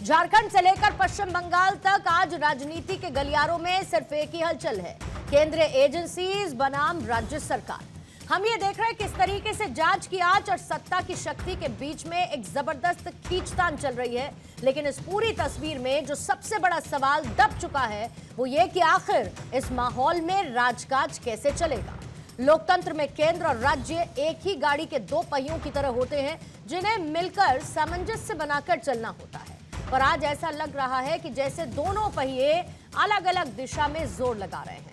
झारखंड से लेकर पश्चिम बंगाल तक आज राजनीति के गलियारों में सिर्फ एक ही हलचल है, केंद्रीय एजेंसीज बनाम राज्य सरकार। हम ये देख रहे हैं किस तरीके से जांच की आंच और सत्ता की शक्ति के बीच में एक जबरदस्त खींचतान चल रही है। लेकिन इस पूरी तस्वीर में जो सबसे बड़ा सवाल दब चुका है वो ये कि आखिर इस माहौल में राजकाज कैसे चलेगा। लोकतंत्र में केंद्र और राज्य एक ही गाड़ी के दो पहियों की तरह होते हैं, जिन्हें मिलकर सामंजस्य बनाकर चलना होता है। पर आज ऐसा लग रहा है कि जैसे दोनों पहिए अलग अलग दिशा में जोर लगा रहे हैं।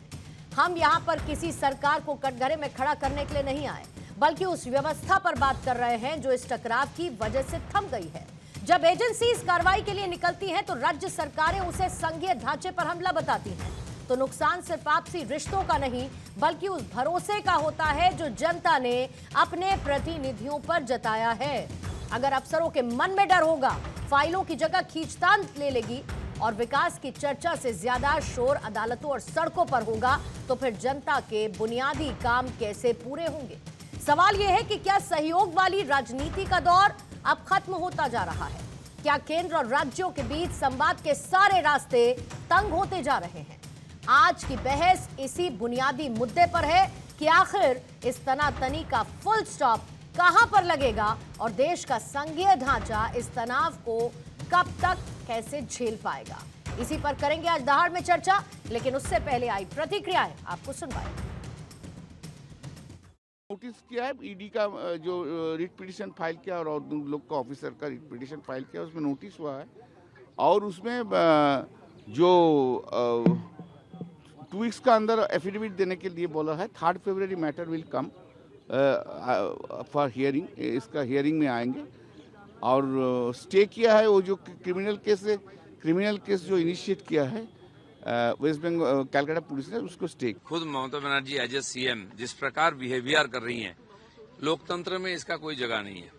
हम यहां पर किसी सरकार को कटघरे में खड़ा करने के लिए नहीं आए, बल्कि उस व्यवस्था पर बात कर रहे हैं जो इस टकराव की वजह से थम गई है। जब एजेंसीज कार्रवाई के लिए निकलती हैं तो राज्य सरकारें उसे संघीय ढांचे पर हमला बताती हैं, तो नुकसान सिर्फ आपसी रिश्तों का नहीं बल्कि उस भरोसे का होता है जो जनता ने अपने प्रतिनिधियों पर जताया है। अगर अफसरों के मन में डर होगा, फाइलों की जगह खींचतान ले लेगी और विकास की चर्चा से ज्यादा शोर अदालतों और सड़कों पर होगा, तो फिर जनता के बुनियादी काम कैसे पूरे होंगे। सवाल यह है कि क्या सहयोग वाली राजनीति का दौर अब खत्म होता जा रहा है? क्या केंद्र और राज्यों के बीच संवाद के सारे रास्ते तंग होते जा रहे हैं? आज की बहस इसी बुनियादी मुद्दे पर है कि आखिर इस तनातनी का फुल स्टॉप कहां पर लगेगा और देश का संघीय ढांचा इस तनाव को कब तक कैसे झेल पाएगा। इसी पर करेंगे आज दहाड़ में चर्चा, लेकिन उससे पहले आई प्रतिक्रियाएं आपको सुनवाएं। नोटिस किया है ईडी का जो रिट पिटीशन फाइल किया और लोग का ऑफिसर का रिट पिटीशन फाइल किया, उसमें नोटिस हुआ है और उसमें जो 2 वीक्स का अंदर एफिडेविट देने के लिए बोला है। 3 February matter will come for hearing, इसका हियरिंग में आएंगे और स्टे किया है वो जो क्रिमिनल केस जो इनिशिएट किया है वेस्ट बंगाल कलकत्ता पुलिस ने, उसको स्टे। खुद Mamata Banerjee as a CM जिस प्रकार बिहेवियर कर रही हैं, लोकतंत्र में इसका कोई जगह नहीं है।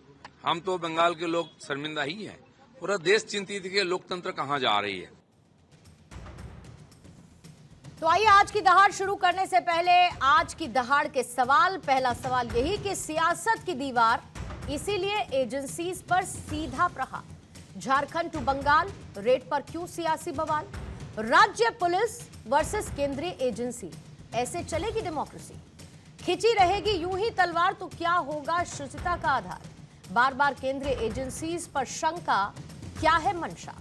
हम तो बंगाल के लोग शर्मिंदा ही हैं, पूरा देश चिंतित है कि लोकतंत्र कहां जा रही है। तो आइए आज की दहाड़ शुरू करने से पहले आज की दहाड़ के सवाल, पहला सवाल यही कि सियासत की दीवार, इसीलिए एजेंसीज पर सीधा प्रहार। झारखंड टू बंगाल रेट पर क्यों सियासी बवाल? राज्य पुलिस वर्सेस केंद्रीय एजेंसी, ऐसे चलेगी डेमोक्रेसी? खिंची रहेगी यूं ही तलवार तो क्या होगा शुचिता का आधार? बार बार केंद्रीय एजेंसीज पर शंका, क्या है मंशा?